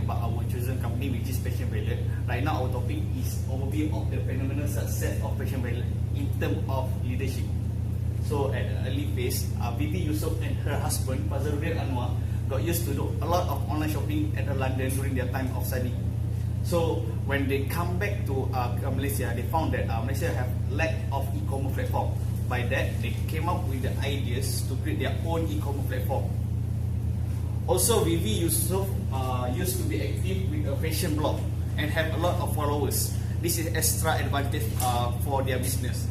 about our chosen company, which is FashionValet. Right now, our topic is overview of the phenomenal success of FashionValet in terms of leadership. So, at an early phase, Vivi Yusof and her husband, Fazrudin Anwar, got used to do a lot of online shopping at London during their time of study. So, when they come back to Malaysia, they found that Malaysia have lack of e-commerce platform. By that, they came up with the ideas to create their own e-commerce platform. Also, Vivi Yusof used to be active with a fashion blog and have a lot of followers. This is extra advantage for their business.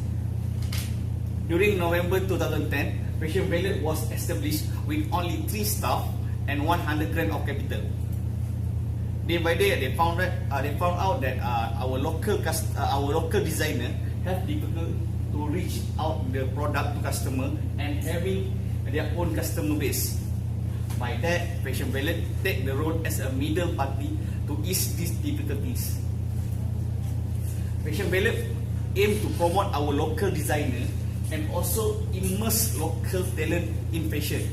During November 2010, FashionValet was established with only 3 staff and 100 grand of capital. Day by day, they found out that our local designer have difficulty to reach out the product to customer and having their own customer base. By that, FashionValet take the role as a middle party to ease these difficulties. FashionValet aim to promote our local designer and also immerse local talent in fashion.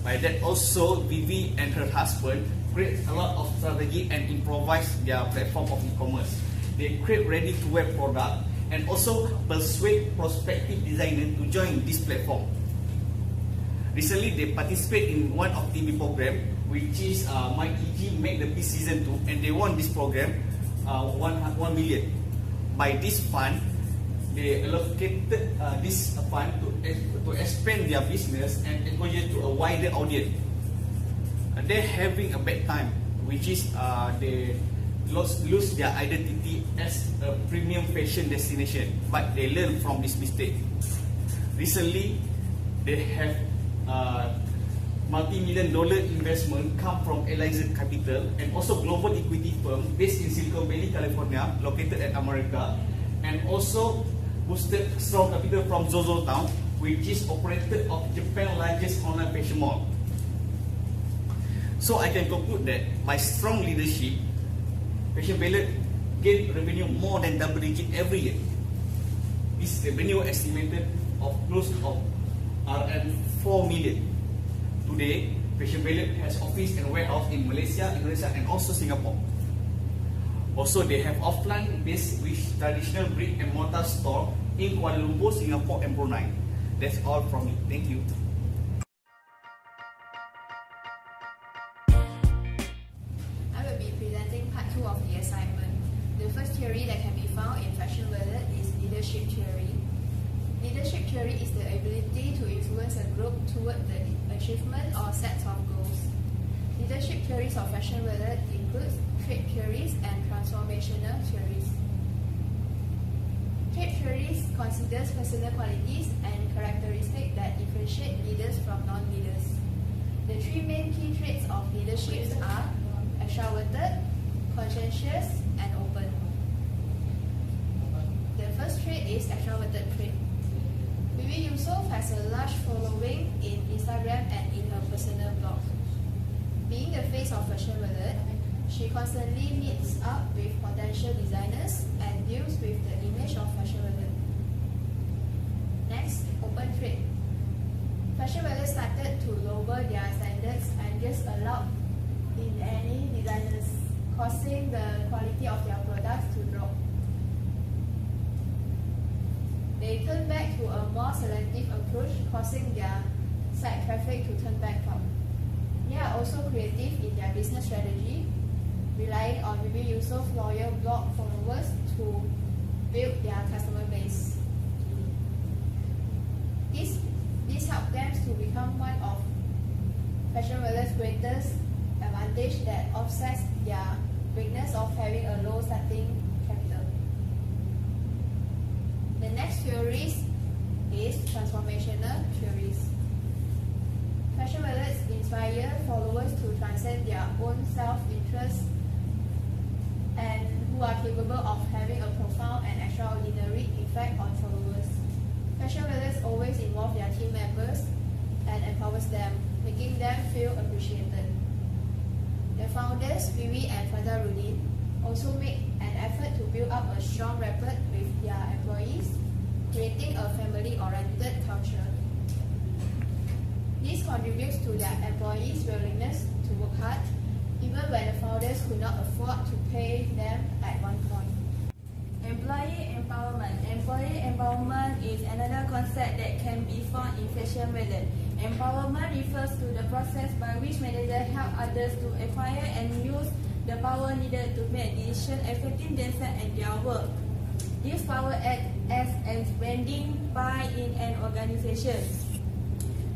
By that also, Vivi and her husband create a lot of strategy and improvise their platform of e-commerce. They create ready-to-wear product and also persuade prospective designer to join this platform. Recently, they participate in one of TV program, which is My EG Make the Peace Season 2, and they won this program 1 million. By this fund, they allocated this fund to expand their business and exposure to a wider audience. They're having a bad time, which is they lose their identity as a premium fashion destination, but they learn from this mistake. Recently, they have multi-million-dollar investment come from Eliza Capital and also global equity firm based in Silicon Valley, California, located at America, and also boosted strong capital from Zozo Town, which is operated of Japan's largest online fashion mall. So I can conclude that by strong leadership, FashionValet gain revenue more than double digit every year. This revenue estimated of close of RM4 million. Today, FashionValet has office and warehouse in Malaysia, Indonesia, and also Singapore. Also, they have offline based with traditional brick and mortar store in Kuala Lumpur, Singapore, and Brunei. That's all from me. Thank you. I will be presenting part 2 of the assignment. The first theory that can be found in FashionValet is leadership theory. Leadership theory is the ability to influence a group toward the achievement or set of goals. Leadership theories of FashionValet include trait theories and transformational theories. Trait theories considers personal qualities and characteristics that differentiate leaders from non-leaders. The 3 main key traits of leadership are extroverted, conscientious, and open. The first trait is extroverted trait. Vivi Yusof has a large following in Instagram and in her personal blog. Being the face of FashionValet, she constantly meets up with potential designers and deals with the image of FashionValet. Next, open trait. FashionValet started to lower their standards and just allowed in any designers, causing the quality of their products to drop. They turn back to a more selective approach, causing their site traffic to turn back up. They are also creative in their business strategy, relying on Vivi Yusof's loyal blog followers to build their customer base. This helps them to become one of FashionValet's greatest advantage that offsets their weakness of having a low starting capital. The next theory is transformational theories. FashionValet inspire followers to transcend their own self-interest and who are capable of having a profound and extraordinary effect on followers. FashionValet always involve their team members and empowers them, making them feel appreciated. The founders, Vivi and Fazrudin, also make an effort to build up a strong rapport with their employees, creating a family-oriented culture. This contributes to their employees' willingness to work hard, even when the founder could not afford to pay them at one point. Employee empowerment. Employee empowerment is another concept that can be found in FashionValet. Empowerment refers to the process by which managers help others to acquire and use the power needed to make decisions affecting themselves and their work. This power acts as branding buy-in an organization.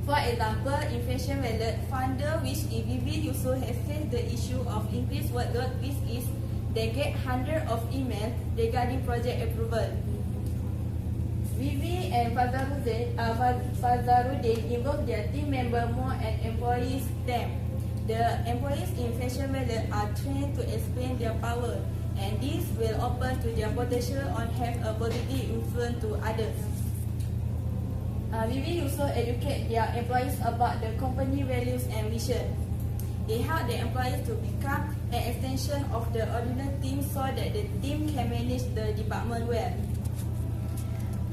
For example, in FashionValet, founder which in VV also has faced the issue of increased workload, which is they get hundreds of emails regarding project approval. Vivi and Fazarudin involve their team member more and employees them. The employees in FashionValet are trained to explain their power, and this will open to their potential on have a positive influence to others. Vivi also educate their employees about the company values and vision. They help the employees to become an extension of the original team so that the team can manage the department well.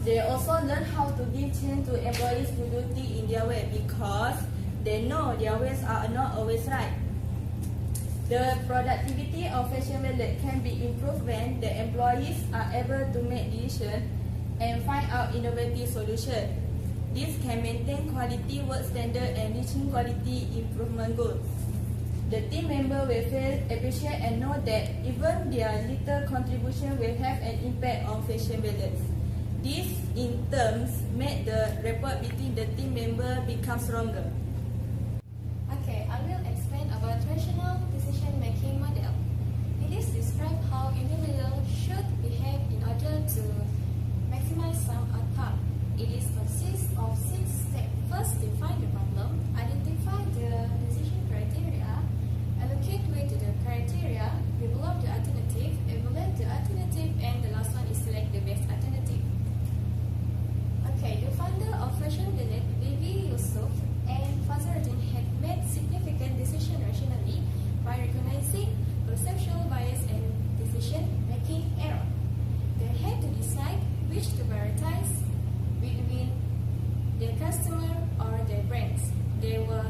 They also learn how to give chance to employees to do things in their way because they know their ways are not always right. The productivity of FashionValet can be improved when the employees are able to make decisions and find out innovative solutions. This can maintain quality work standard and reaching quality improvement goals. The team member will feel appreciated and know that even their little contribution will have an impact on FashionValet. This, in turn, make the rapport between the team member become stronger. Okay, I will explain about rational decision-making model. It is describe how individuals should behave in order to maximize some outcome. It is consists of 6 steps. First, define the problem, identify the decision criteria, allocate weight to the criteria, develop the alternative, evaluate the alternative, and the last one is select the best alternative. Okay, the founder of FashionValet, BG and Fazarudin had made significant decisions rationally by recognizing perceptual bias and decision-making error. They had to decide which to prioritize between their customer or their brands. They were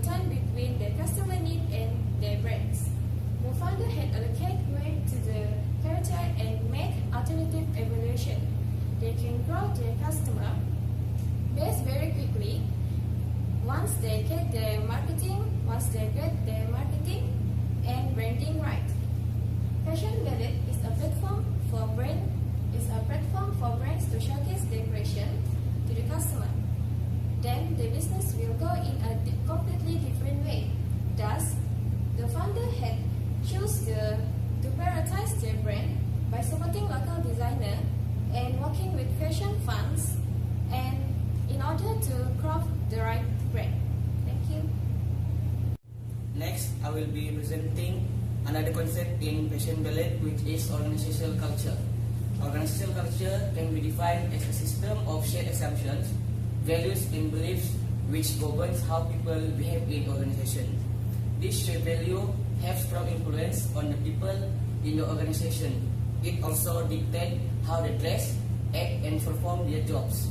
torn between their customer need and their brands. The founder had allocated weight to the criteria and make alternative evaluation. They can grow their customer base very quickly once they get their marketing and branding right. FashionValet is a platform for brands to showcase their creation to the customer. Then the business will go in a completely different way. Thus, the founder had chosen to prioritize their brand by supporting local designer and working with fashion funds and in order to craft the right brand. Thank you. Next, I will be presenting another concept in FashionValet, which is organizational culture. Organizational culture can be defined as a system of shared assumptions, values, and beliefs which governs how people behave in organization. This shared value have strong influence on the people in the organization. It also dictates how they dress, act, and perform their jobs.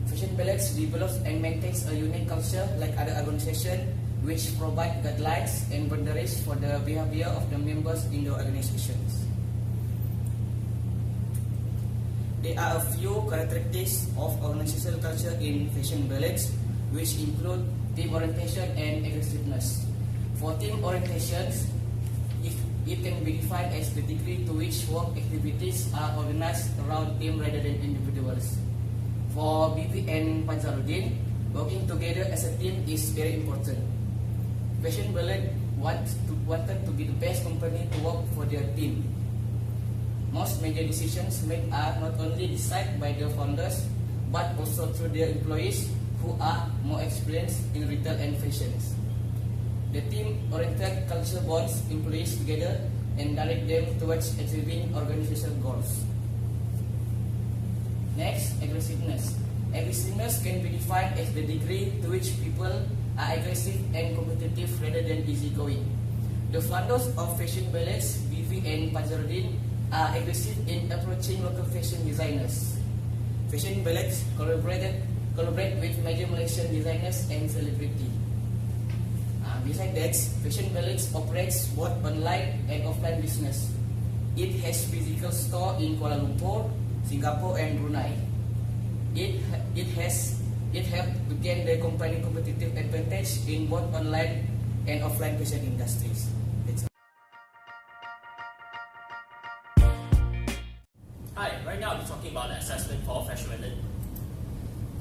FashionValet develops and maintains a unique culture like other organizations, which provide guidelines and boundaries for the behavior of the members in the organizations. There are a few characteristics of organizational culture in FashionValet, which include team orientation and aggressiveness. For team orientations, it can be defined as the degree to which work activities are organized around team rather than individuals. For BV and Fazarudin, working together as a team is very important. FashionValet wanted to be the best company to work for their team. Most major decisions made are not only decided by the founders, but also through their employees who are more experienced in retail and fashion. The team-oriented culture bonds employees together and direct them towards achieving organizational goals. Next, aggressiveness. Aggressiveness can be defined as the degree to which people are aggressive and competitive rather than easygoing. The founders of FashionValet, BV and Fazarudin, are aggressive in approaching local fashion designers. FashionValet collaborate with major Malaysian designers and celebrities. Besides that, FashionValet operates both online and offline business. It has physical store in Kuala Lumpur, Singapore, and Brunei. It helped to gain the company competitive advantage in both online and offline fashion industries. Hi, right now I'll be talking about the assessment for FashionValet.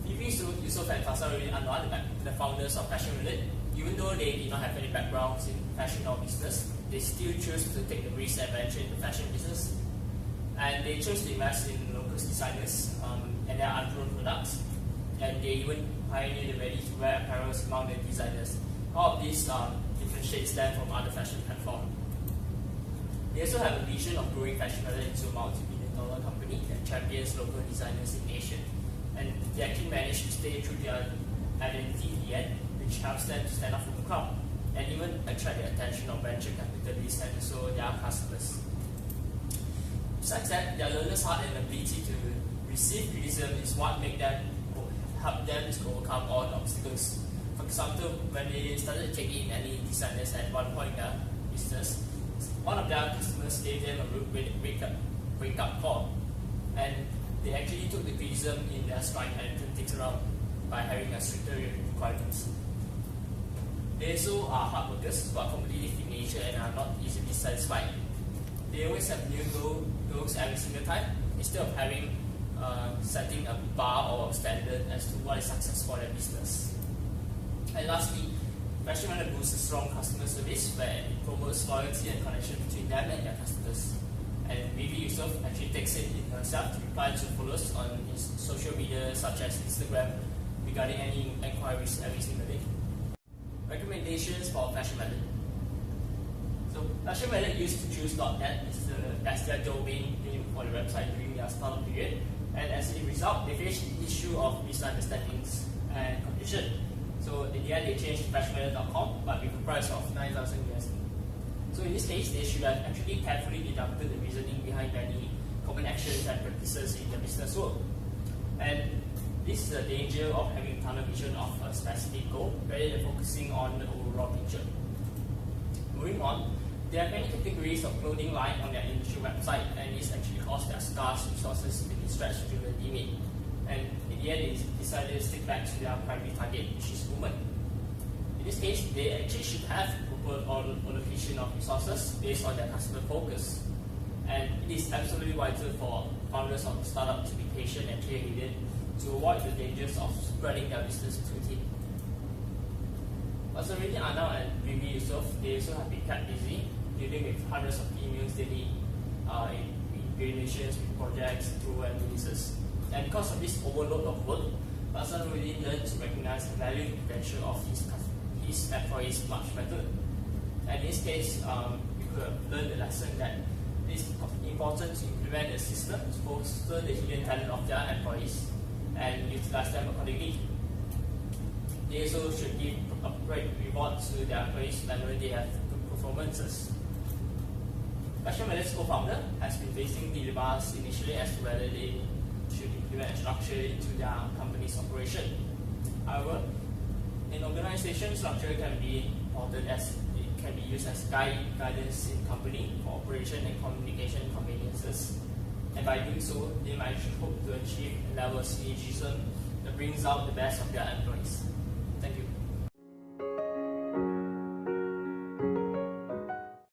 Vivi, Yusuf, and Faisal really are not the founders of FashionValet. Even though they did not have any backgrounds in fashion or business, they still chose to take the risk and venture into fashion business. And they chose to invest in local designers and their ungrown products. And they even pioneered the ready-to-wear apparel among the designers. All of this differentiates them from other fashion platforms. They also have a vision of growing FashionValet into a multi-billion-dollar company that champions local designers in Asia. And they actually managed to stay true to their identity in the end, which helps them to stand out from the crowd and even attract the attention of venture capitalists and also their customers. Besides that, their learner's heart and ability to receive criticism is what help them to overcome all the obstacles. For example, when they started taking any designers at one point in their business, one of their customers gave them a wake-up call, and they actually took the criticism in their stride and turned things around by having a stricter requirements. They also are hard workers who are competitive in nature and are not easily satisfied. They always have new goals every single time, instead of having setting a bar or a standard as to what is success for their business. And lastly, FashionValet boosts a strong customer service where it promotes loyalty and connection between them and their customers. And maybe Yusuf actually takes it in herself to reply to followers on his social media such as Instagram regarding any inquiries every single day. Recommendations for FashionValet. So FashionValet used to choose .net as their domain name for the website during their startup period, and as a result, they faced the issue of misunderstandings and confusion. So in the end, they changed to FashionValet.com, but with a price of 9,000 USD. So in this case, they should have actually carefully deducted the reasoning behind many common actions and practices in the business world. And this is the danger of having tunnel vision of a specific goal rather than focusing on the overall picture. Moving on, there are many categories of clothing line on their initial website, and this actually caused their scarce resources to be stretched to the limit. And in the end, they decided to stick back to their primary target, which is women. In this case, they actually should have proper allocation of resources based on their customer focus. And it is absolutely vital for founders of the startup to be patient and clear-headed to avoid the dangers of spreading their business too thin. Also, really Anna and Vivi Yusuf, they also have been kept busy dealing with hundreds of emails daily in relations with projects, through and releases. And because of this overload of work, Faisal really learned to recognize the value and potential of his employees much better. And in this case, we could have learned the lesson that it is important to implement a system to foster the hidden talent of their employees and utilize them accordingly. They also should give appropriate reward to their employees whenever they have good performances. FashionValet's co-founder has been facing dilemmas initially as to whether they should implement a structure into their company's operation. However, an organization structure can be important as it can be used as guidance in company for operation and communication conveniences. And by doing so, they might hope to achieve a level of synergism that brings out the best of their employees.